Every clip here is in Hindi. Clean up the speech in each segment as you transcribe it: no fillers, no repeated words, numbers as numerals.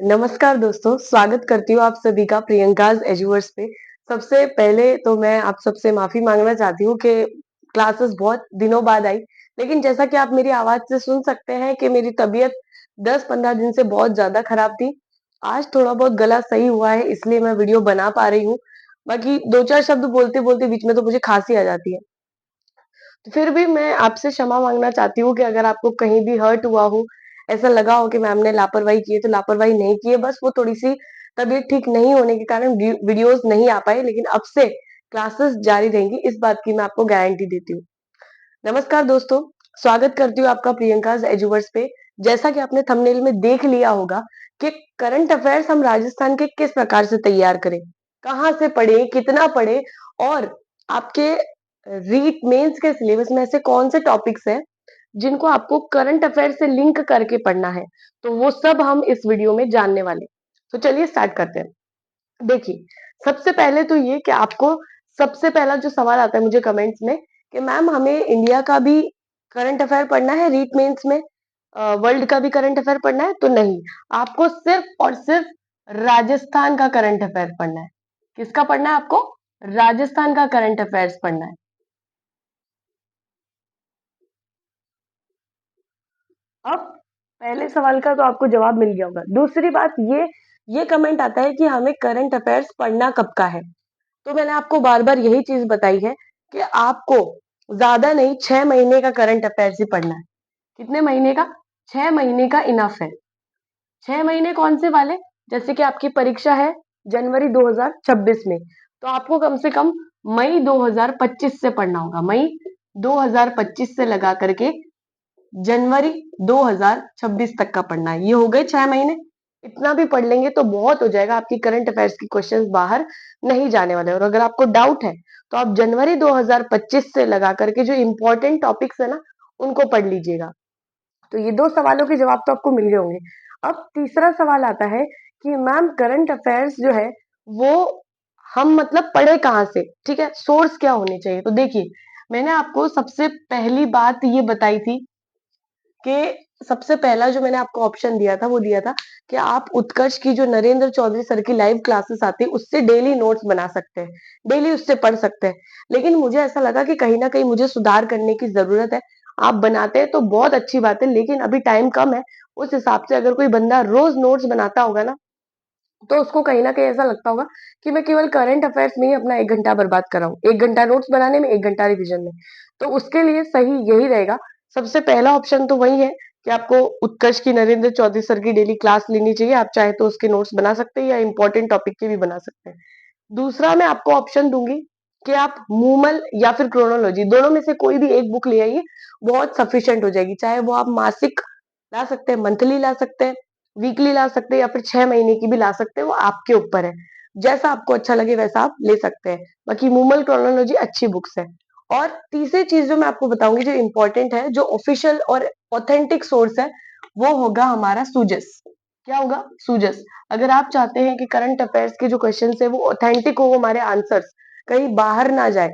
नमस्कार दोस्तों, स्वागत करती हूँ आप सभी का प्रियंकाज़ एजुवर्स पे। सबसे पहले तो मैं आप सबसे माफ़ी माँगना चाहती हूँ कि क्लासेस बहुत दिनों बाद आई, लेकिन जैसा कि आप मेरी आवाज़ से सुन सकते हैं कि मेरी तबीयत 10-15 दिन से बहुत ज़्यादा खराब थी। आज थोड़ा बहुत गला सही हुआ है, इसलिए मैं वीडियो बना पा रही हूँ। बाकी 2-4 शब्द बोलते-बोलते बीच में तो मुझे खाँसी आ जाती है। तो फिर भी मैं आपसे क्षमा माँगना चाहती हूँ कि अगर आपको कहीं भी हर्ट हुआ हो, ऐसा लगा हो कि मैम ने लापरवाही की है, तो लापरवाही नहीं की है, बस वो थोड़ी-सी तबीयत ठीक नहीं होने के कारण वीडियोज़ नहीं आ पाए, लेकिन अब से क्लासेस जारी रहेंगी, इस बात की मैं आपको गारंटी देती हूँ। नमस्कार दोस्तों, स्वागत करती हूँ आपका प्रियंकाज़ एजुवर्स पे। जैसा कि आपने थंबनेल में देख लिया होगा कि करंट अफेयर्स हम राजस्थान के किस प्रकार से तैयार करें, कहाँ से पढ़ें, कितना पढ़ें और आपके रीट मेंस के सिलेबस में ऐसे कौन से टॉपिक्स हैं जिनको आपको करंट अफेयर से लिंक करके पढ़ना है। तो वो सब हम इस वीडियो में जानने वाले हैं। तो चलिए स्टार्ट करते हैं। देखिए, सबसे पहले तो ये कि आपको सबसे पहला जो सवाल आता है मुझे कमेंट्स में कि मैम हमें इंडिया का भी करंट अफेयर पढ़ना है रीट मेंस में, वर्ल्ड का भी करंट अफेयर पढ़ना है? तो नहीं, आपको सिर्फ और सिर्फ राजस्थान का करंट अफेयर पढ़ना है। किसका पढ़ना है आपको? राजस्थान का करंट अफेयर्स पढ़ना है। अब पहले सवाल का तो आपको जवाब मिल गया होगा। दूसरी बात ये कमेंट आता है कि हमें करंट अफेयर्स पढ़ना कब का है? तो मैंने आपको बार-बार यही चीज़ बताई है कि आपको ज़्यादा नहीं 6 महीने का करंट अफेयर्स ही पढ़ना है। कितने महीने का? 6 महीने का इनफ है। 6 महीने कौन से वाले? जैसे कि आपकी परीक्षा है जनवरी 2026 में, तो आपको कम से कम मई 2025 से पढ़ना होगा। मई 2025 से लगा करके जनवरी 2026 तक का पढ़ना है। ये हो गए 6 महीने। इतना भी पढ़ लेंगे तो बहुत हो जाएगा, आपकी करंट अफेयर्स की क्वेश्चंस बाहर नहीं जाने वाले। और अगर आपको डाउट है तो आप जनवरी 2025 से लगा करके जो इंपॉर्टेंट टॉपिक्स है ना, उनको पढ़ लीजिएगा। तो ये 2 सवालों के जवाब तो आपको मिल गए होंगे। अब तीसरा सवाल आता है कि मैम करंट अफेयर्स जो है वो हम मतलब पढ़े कहाँ से? ठीक है? सोर्स क्या होने चाहिए? तो देखिए, मैंने आपको सबसे पहली बात ये बताई थी कि सबसे पहला जो मैंने आपको ऑप्शन दिया था, वो दिया था कि आप उत्कर्ष की जो नरेंद्र चौधरी सर की लाइव क्लासेस आती है, उससे डेली नोट्स बना सकते हैं, डेली उससे पढ़ सकते हैं। लेकिन मुझे ऐसा लगा कि कहीं न कहीं मुझे सुधार करने की ज़रूरत है। आप बनाते हैं तो बहुत अच्छी बात है, लेकिन अभी टाइम कम है, उस हिसाब से अगर कोई बंदा रोज़ नोट्स बनाता होगा ना, तो उसको कहीं न कहीं ऐसा लगता होगा कि मैं केवल करंट अफेयर्स में ही अपना 1 घंटा बर्बाद कर रहा हूँ। 1 घंटा नोट्स बनाने में, 1 घंटा रिवीजन में। तो उसके लिए सही यही रहेगा। सबसे पहला ऑप्शन तो वही है कि आपको उत्कर्ष की नरेंद्र चौधरी सर की डेली क्लास लेनी चाहिए। आप चाहे तो उसके नोट्स बना सकते हैं या इम्पोर्टेंट टॉपिक के भी बना सकते हैं। दूसरा मैं आपको ऑप्शन दूँगी कि आप मूमल या फिर क्रोनोलॉजी, दोनों में से कोई भी एक बुक ले आइए, बहुत सफिशिएंट हो जाएगी। चाहे वो आप मासिक ला सकते हैं, मंथली ला सकते हैं, वीकली ला सकते हैं या फिर 6 महीने की भी ला सकते हैं, वो आपके ऊपर है। जैसा आपको अच्छा लगे वैसा आप ले सकते हैं। बाकी मूमल क्रोनोलॉजी अच्छी बुक्स है। और तीसरी चीज़ जो मैं आपको बताऊँगी जो इम्पोर्टेंट है, जो ऑफिशियल और ऑथेंटिक सोर्स है, वो होगा हमारा सूजस। क्या होगा? सूजस। अगर आप चाहते हैं कि करंट अफेयर्स के जो क्वेश्चंस है वो ऑथेंटिक हो, हमारे आंसर्स कहीं बाहर ना जाए,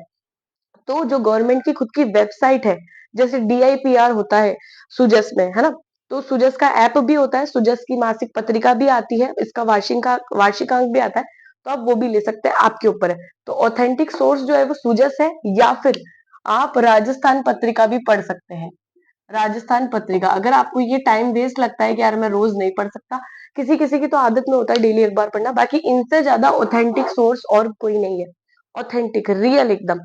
तो जो गवर्नमेंट की खुद की वेबसाइट है, जैसे डीआईपीआर होता है सुजस में, है ना? तो सुजस का ऐप भी होता है, सुजस की मासिक पत्रिका भी आती है, इसका वार्षिकांक भी आता है, तो आप वो भी ले सकते हैं, आपके ऊपर है। तो ऑथेंटिक सोर्स जो है वो सुजस है, या फिर आप राजस्थान पत्रिका भी पढ़ सकते हैं। राजस्थान पत्रिका, अगर आपको ये टाइम वेस्ट लगता है कि यार मैं रोज नहीं पढ़ सकता, किसी किसी की तो आदत में होता है डेली एक बार पढ़ना, बाकी इनसे ज्यादा ऑथेंटिक सोर्स और कोई नहीं है। ऑथेंटिक रियल एकदम।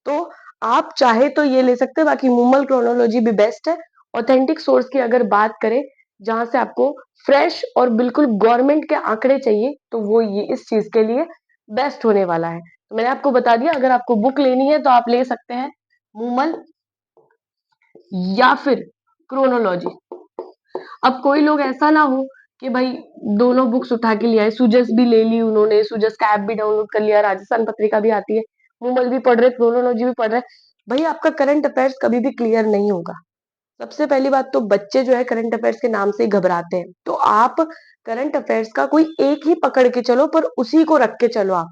तो आप चाहे तो ये ले सकते हैं, बाकी मूमल क्रोनोलॉजी भी बेस्ट है। ऑथेंटिक सोर्स की अगर बात करें जहां से आपको फ्रेश और बिल्कुल गवर्नमेंट के आंकड़े चाहिए, तो वो ये इस चीज के लिए बेस्ट होने वाला है। तो मैंने आपको बता दिया, अगर आपको बुक लेनी है तो आप ले सकते हैं मूमल या फिर क्रोनोलॉजी। अब कोई लोग ऐसा ना हो कि भाई दोनों बुक्स उठा के ले आए, सुजस भी ले ली उन्होंने, सुजस का ऐप भी डाउनलोड कर लिया, राजस्थान पत्रिका भी आती है, मूमल भी पढ़ रहे, क्रोनोलॉजी भी पढ़ रहे। भाई आपका करंट अफेयर्स कभी भी क्लियर नहीं होगा। सबसे पहली बात तो बच्चे जो है करंट अफेयर्स के नाम से ही घबराते हैं। तो आप करंट अफेयर्स का कोई एक ही पकड़ के चलो, पर उसी को रख के चलो आप।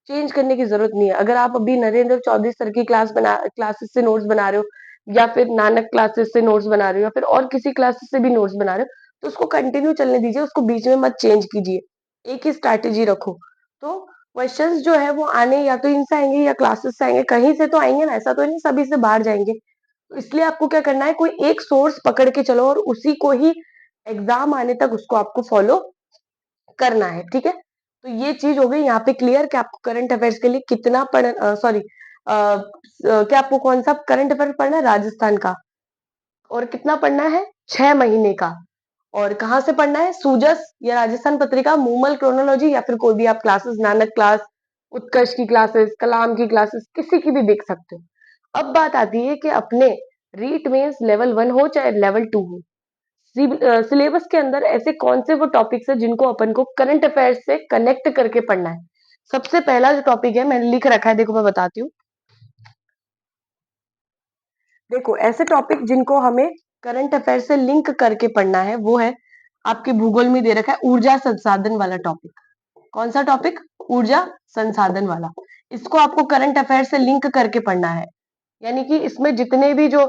चेंज करने की ज़रूरत नहीं है। अगर आप अभी नरेंद्र चौधरी सर की क्लासेस से नोट्स बना रहे हो, या फिर नानक क्लासेस से नोट्स बना रहे हो, या फिर और किसी क्लासेस से भी नोट्स बना रहे हो, तो उसको कंटिन्यू चलने दीजिए, उसको बीच में मत चेंज कीजिए, एक ही स्ट्रैटेजी रखो। तो क्वेश्चंस जो है वो आने या तो इनसे आएंगे या क्लासेस से आएंगे, कहीं से तो आएंगे ना, ऐसा तो नहीं सभी से बाहर जाएंगे। तो इसलिए आपको क्या करना है, कोई एक सोर्स पकड़ के चलो और उसी को ही एग्जाम आने तक उसको आपको फॉलो करना है, ठीक है। तो ये चीज हो गई यहाँ पे क्लियर कि आपको करंट अफेयर्स के लिए कितना सॉरी क्या आपको कौन सा करंट अफेयर पढ़ना है, राजस्थान का, और कितना पढ़ना है, 6 महीने का। और कहाँ से पढ़ना है, सूजस या राजस्थान पत्रिका, मूमल क्रोनोलॉजी, या फिर कोई भी आप क्लासेस, नानक क्लास, उत्कर्ष की क्लासेस, कलाम की क्लासेस, किसी की भी देख सकते हो। अब बात आती है कि अपने रीट मेंस लेवल 1 हो चाहे लेवल 2 हो, सिलेबस के अंदर ऐसे कौन से वो टॉपिक्स है जिनको अपन को करंट अफेयर्स से कनेक्ट करके पढ़ना है। सबसे पहला जो टॉपिक है मैंने लिख रखा है, देखो मैं बताती हूँ। देखो ऐसे टॉपिक जिनको हमें करंट अफेयर से लिंक करके पढ़ना है वो है, आपके भूगोल में दे रखा है ऊर्जा संसाधन वाला टॉपिक। कौन सा टॉपिक, ऊर्जा संसाधन वाला। इसको आपको करंट अफेयर से लिंक करके पढ़ना है। यानी कि इसमें जितने भी जो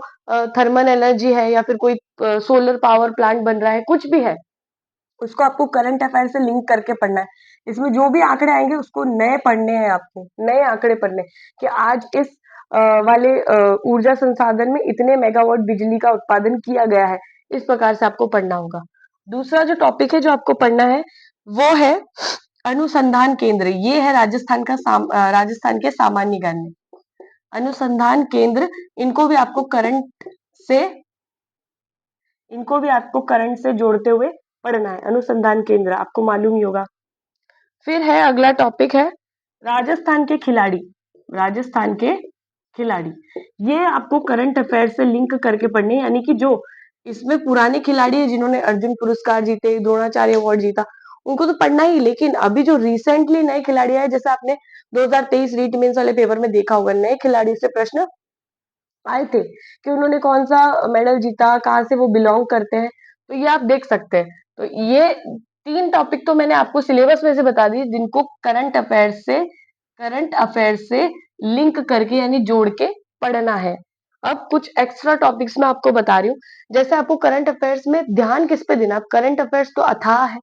थर्मल एनर्जी है या फिर कोई सोलर पावर प्लांट बन रहा है, कुछ भी है, उसको आपको करंट अफेयर से लिंक करके पढ़ना है। इसमें जो भी आंकड़े आएंगे उसको नए पढ़ने हैं, आपको नए आंकड़े पढ़ने हैं कि आज इस वाले ऊर्जा संसाधन में इतने मेगावाट बिजली का उत्पादन किया गया है। इस प्रकार से आपको पढ़ना होगा। दूसरा जो टॉपिक है जो आपको पढ़ना है वो है अनुसंधान केंद्र। ये है राजस्थान का राजस्थान के सामान्य ज्ञान में अनुसंधान केंद्र। इनको भी आपको करंट से इनको भी आपको करंट से जोड़ते हुए पढ़ना है। अनुसंधान केंद्र आपको मालूम ही होगा। फिर है अगला टॉपिक है राजस्थान के खिलाड़ी। राजस्थान के खिलाड़ी, ये आपको करंट अफेयर से लिंक करके पढ़ने, यानी कि जो इसमें पुराने खिलाड़ी है जिन्होंने अर्जुन पुरस्कार जीते, द्रोणाचार्य अवार्ड जीता, उनको तो पढ़ना ही। लेकिन अभी जो रिसेंटली नए खिलाड़ी आए, जैसे आपने 2023 रीट मेंस वाले पेपर में देखा होगा, नए खिलाड़ी से प्रश्न आए थे कि उन्होंने कौन सा मेडल जीता, कहाँ से वो बिलोंग करते हैं। तो ये आप देख सकते हैं। तो ये 3 टॉपिक तो मैंने आपको सिलेबस में से बता दिए जिनको करंट अफेयर से लिंक करके यानी जोड़ के पढ़ना है। अब कुछ एक्स्ट्रा टॉपिक्स मैं आपको बता रही हूँ। जैसे आपको करंट अफेयर्स में ध्यान किस पे देना, करंट अफेयर्स तो अथाह है,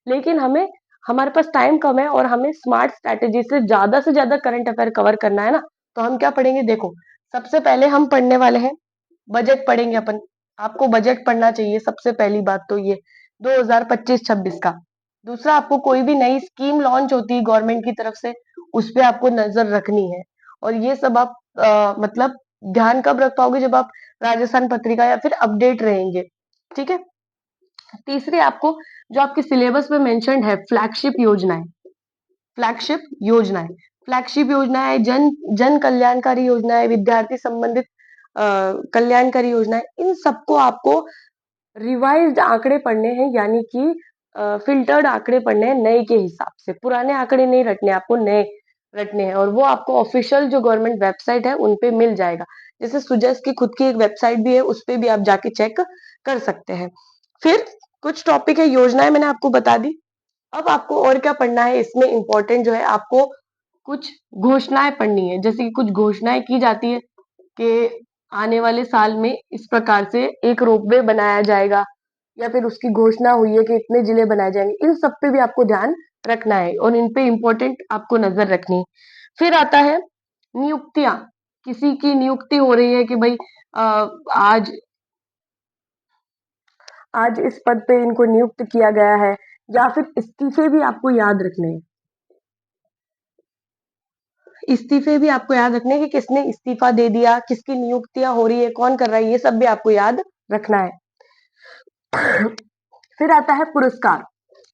लेकिन हमारे पास टाइम कम है और हमें स्मार्ट स्ट्रैटेजी से ज्यादा करंट अफेयर कवर करना है ना। तो हम क्या पढ़ेंगे, देखो सबसे पहले हम पढ़ने वाले हैं बजट पढ़ेंगे अपन। आपको बजट पढ़ना चाहिए, सबसे पहली बात तो ये 2025-26 का। दूसरा, आपको कोई भी नई स्कीम लॉन्च होती है गवर्नमेंट की तरफ से, उस पे आपको नजर रखनी है। और ये सब आप मतलब ध्यान कब रख पाओगे, जब आप राजस्थान पत्रिका या फिर अपडेट रहेंगे, ठीक है। तीसरी, आपको जो आपके सिलेबस में मेंशन्ड है फ्लैगशिप योजनाएं फ्लैगशिप योजनाएं, जन जन कल्याणकारी योजनाएं, विद्यार्थी संबंधित कल्याणकारी योजनाएं, इन सबको आपको रिवाइज्ड आंकड़े पढ़ने हैं, यानी कि फिल्टर्ड आंकड़े पढ़ने हैं नए के हिसाब से। पुराने आंकड़े नहीं रटने, आपको नए रटने हैं। और वो आपको ऑफिशियल जो गवर्नमेंट वेबसाइट है उन पे मिल जाएगा। जैसे सुजस की खुद की एक वेबसाइट भी है, उस पे भी आप जाके चेक कर सकते हैं। फिर कुछ टॉपिक है, योजनाएं मैंने आपको बता दी। अब आपको और क्या पढ़ना है, इसमें इंपॉर्टेंट जो है आपको कुछ घोषणाएं पढ़नी है। जैसे कि कुछ घोषणाएं की जाती है कि आने वाले साल में इस प्रकार से एक रोपवे बनाया जाएगा, या फिर उसकी घोषणा हुई है कि इतने जिले बनाए जाएंगे। इन सब पे भी आपको ध्यान रखना है और इन पे इम्पोर्टेंट आपको नजर रखनी है। फिर आता है नियुक्तियां। किसी की नियुक्ति हो रही है कि भाई आज आज इस पद पे इनको नियुक्त किया गया है, या फिर इस्तीफे भी आपको याद रखने हैं। इस्तीफे भी आपको याद रखने हैं कि किसने इस्तीफा दे दिया, किसकी नियुक्तियां हो रही है, कौन कर रहा है, ये सब भी आपको याद रखना है। फिर आता है पुरस्कार।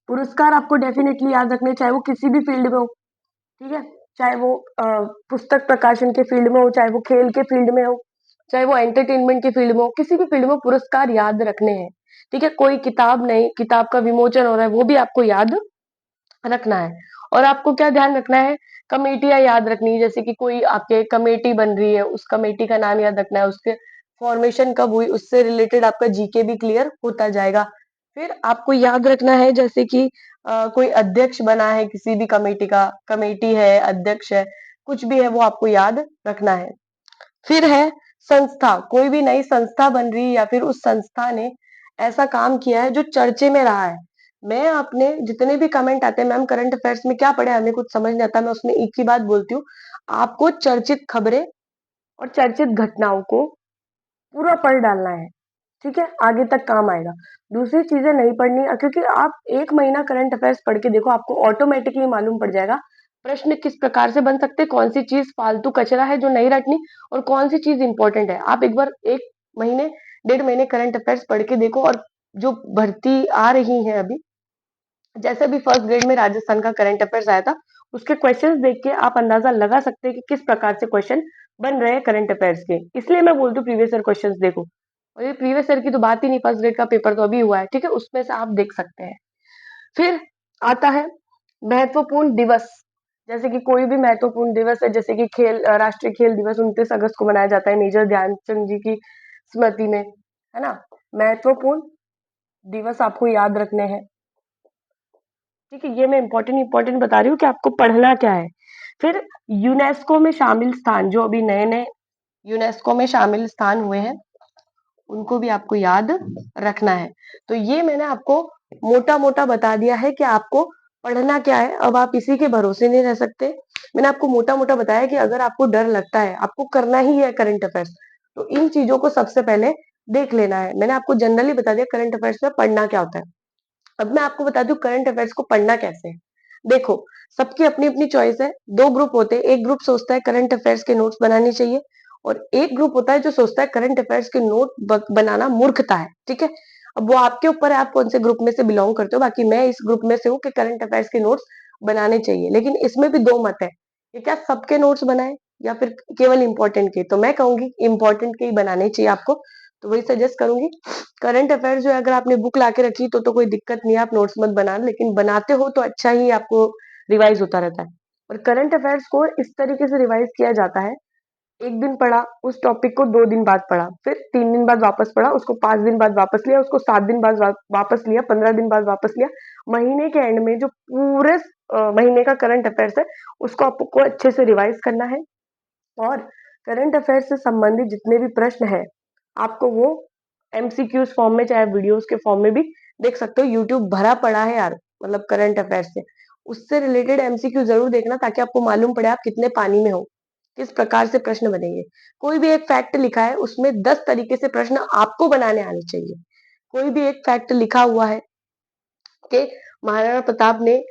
पुरस्कार आपको डेफिनेटली याद रखने, चाहे वो किसी भी फील्ड में हो, ठीक है। चाहे वो पुस्तक प्रकाशन के फील्ड में हो, चाहे वो खेल के फील्ड में हो, चाहे वो एंटरटेनमेंट के फील्ड में हो, किसी भी फील्ड में पुरस्कार याद रखने हैं, ठीक है। कोई किताब नहीं, किताब का विमोचन हो रहा है, वो भी आपको याद रखना है। और आपको क्या ध्यान रखना है, कमेटियां याद रखनी है। जैसे कि कोई आपके कमेटी बन रही है, उस कमेटी का नाम याद रखना है, उसके फॉर्मेशन कब हुई, उससे रिलेटेड आपका जीके भी क्लियर होता जाएगा। फिर आपको याद रखना है जैसे कि कोई अध्यक्ष बना है किसी भी कमेटी का, कमेटी है, अध्यक्ष है, कुछ भी है, वो आपको याद रखना है। फिर है संस्था। कोई भी नई संस्था बन रही है या फिर उस संस्था ने ऐसा काम किया है जो चर्चे में रहा है। मैं अपने जितने भी कमेंट आते हैं, मैम करंट अफेयर्स में क्या पढ़े, हमें कुछ समझ नहीं आता, मैं उसमें एक ही बात बोलती हूँ, आपको चर्चित खबरें और चर्चित घटनाओं को पूरा पढ़ डालना है, ठीक है? आगे तक काम आएगा। दूसरी चीजें नहीं पढ़नी, क्योंकि आप 1 महीना करंट अफेयर्स पढ़ के देखो, आपको ऑटोमेटिकली मालूम पड़ जाएगा प्रश्न किस प्रकार से बन सकते हैं, कौन सी चीज फालतू कचरा है जो नहीं रटनी, और कौन सी चीज इंपॉर्टेंट है। आप एक बार 1 महीने 1.5 महीने करंट अफेयर्स पढ़ के देखो, और जो भर्ती आ रही है अभी, जैसे भी फर्स्ट ग्रेड में राजस्थान का करंट अफेयर्स आया था, उसके क्वेश्चंस देख के आप अंदाजा लगा सकते हैं कि किस प्रकार से क्वेश्चन बन रहे हैं करंट अफेयर्स के। इसलिए मैं बोलती हूँ प्रीवियस ईयर क्वेश्चंस देखो। और ये प्रीवियस ईयर की तो बात ही नहीं, फर्स्ट ग्रेड का पेपर तो अभी हुआ है, ठीक है, उसमें से आप देख सकते हैं। फिर आता है महत्वपूर्ण दिवस। जैसे कि कोई भी महत्वपूर्ण दिवस है, जैसे कि राष्ट्रीय खेल दिवस 29 अगस्त को मनाया जाता है मेजर ध्यानचंद जी की स्मृति में, है ना? महत्वपूर्ण दिवस आपको याद रखने हैं, ठीक है? ये मैं इम्पोर्टेंट इम्पोर्टेंट बता रही हूँ कि आपको पढ़ना क्या है। फिर यूनेस्को में शामिल स्थान, जो अभी नए नए यूनेस्को में शामिल स्थान हुए हैं, उनको भी आपको याद रखना है। तो ये मैंने आपको मोटा मोटा बता दिया है कि आपको पढ़ना क्या है। अब आप इसी के भरोसे नहीं रह सकते। मैंने आपको मोटा मोटा बताया कि अगर आपको डर लगता है, आपको करना ही है करंट अफेयर्स, तो इन चीजों को सबसे पहले देख लेना है। मैंने आपको जनरली बता दिया करंट अफेयर्स में पढ़ना क्या होता है। अब मैं आपको बता दूं करंट अफेयर्स को पढ़ना कैसे है। देखो, सबकी अपनी अपनी चॉइस है। दो ग्रुप होते हैं, एक ग्रुप सोचता है करंट अफेयर्स के नोट्स बनाने चाहिए, और एक ग्रुप होता है जो सोचता है करंट अफेयर्स के नोट बनाना मूर्खता है, ठीक है? अब वो आपके ऊपर है, आप कौन से ग्रुप में से बिलोंग करते हो। बाकी मैं इस ग्रुप में से हूँ कि करंट अफेयर्स के नोट्स बनाने चाहिए, लेकिन इसमें भी दो मत है कि क्या सबके नोट्स बनाए या फिर केवल इंपॉर्टेंट के। तो मैं कहूंगी इंपॉर्टेंट के ही बनाने चाहिए आपको, तो वही सजेस्ट करूंगी। करंट अफेयर्स जो है, अगर आपने बुक लाके रखी तो कोई दिक्कत नहीं है, आप नोट्स मत बनाना, लेकिन बनाते हो तो अच्छा ही आपको रिवाइज होता रहता है। और करंट अफेयर्स को इस तरीके से रिवाइज किया जाता है, एक दिन पढ़ा उस टॉपिक को, 2 दिन बाद पढ़ा, फिर 3 दिन बाद वापस पढ़ा उसको, 5 दिन बाद वापस लिया उसको, 7 दिन बाद वापस लिया, 15 दिन बाद वापस लिया। महीने के एंड में जो पूरे महीने का करंट अफेयर्स है, उसको आपको अच्छे से रिवाइज करना है। और करंट अफेयर्स से संबंधित जितने भी प्रश्न है, आपको वो एमसीक्यूज फॉर्म में चाहे वीडियोस के फॉर्म में भी देख सकते हो। यूट्यूब भरा पड़ा है यार, मतलब करंट अफेयर्स से, उससे रिलेटेड एमसीक्यू जरूर देखना, ताकि आपको मालूम पड़े आप कितने पानी में हो, किस प्रकार से प्रश्न बनेंगे। कोई भी एक फैक्ट लिखा है, उसमें 10 तरीके से प्रश्न आपको बनाने आने चाहिए। कोई भी एक फैक्ट लिखा हुआ है कि महाराणा प्रताप ने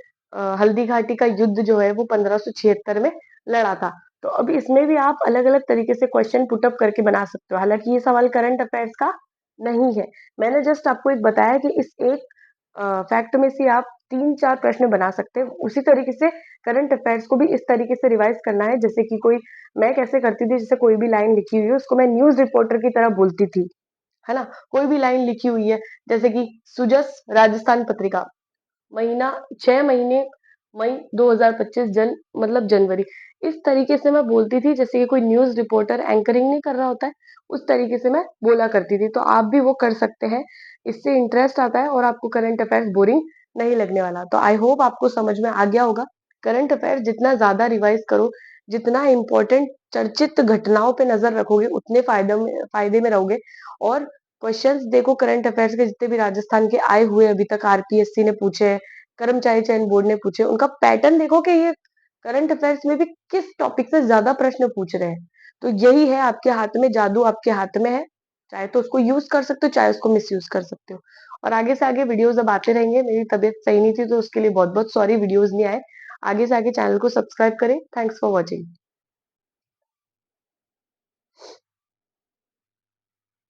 हल्दी घाटी का युद्ध जो है वो 1576 में लड़ा था, तो अब इसमें भी आप अलग अलग तरीके से क्वेश्चन पुटअप करके बना सकते हो। हालांकि ये सवाल करंट अफेयर्स का नहीं है, मैंने जस्ट आपको एक बताया कि इस एक फैक्ट में से आप 3-4 प्रश्न बना सकते हैं। उसी तरीके से करंट अफेयर्स को भी इस तरीके से रिवाइज करना है, जैसे कि कोई, मैं कैसे करती थी, जैसे कोई भी लाइन लिखी हुई है उसको मैं न्यूज रिपोर्टर की तरह बोलती थी, है ना? कोई भी लाइन लिखी हुई है, जैसे कि सुजस राजस्थान पत्रिका, महीना 6 महीने, मई 2025, मतलब जनवरी, इस तरीके से मैं बोलती थी, जैसे कि कोई न्यूज रिपोर्टर एंकरिंग नहीं कर रहा होता है, उस तरीके से मैं बोला करती थी। तो आप भी वो कर सकते हैं, इससे इंटरेस्ट आता है और आपको करंट अफेयर्स बोरिंग नहीं लगने वाला। तो आई होप आपको समझ में आ गया होगा। करंट अफेयर्स जितना ज्यादा रिवाइज करो, जितना इंपॉर्टेंट चर्चित घटनाओं पे नजर रखोगे, उतने फायदे में रहोगे। और क्वेश्चंस देखो करंट अफेयर्स के, जितने भी राजस्थान के आए हुए अभी तक, आरपीएससी ने पूछे हैं, कर्मचारी चयन बोर्ड ने पूछे, उनका पैटर्न देखो कि ये करंट अफेयर्स में भी किस टॉपिक से ज्यादा प्रश्न पूछ रहे हैं। तो यही है आपके हाथ में, जादू आपके हाथ में है, चाहे तो उसको यूज कर सकते हो, चाहे उसको मिस यूज कर सकते हो। और आगे से आगे वीडियोस अब आते रहेंगे। मेरी तबीयत सही नहीं थी तो उसके लिए बहुत बहुत सॉरी, वीडियोस नहीं आए। आगे से आगे चैनल को सब्सक्राइब करें। Thanks for watching.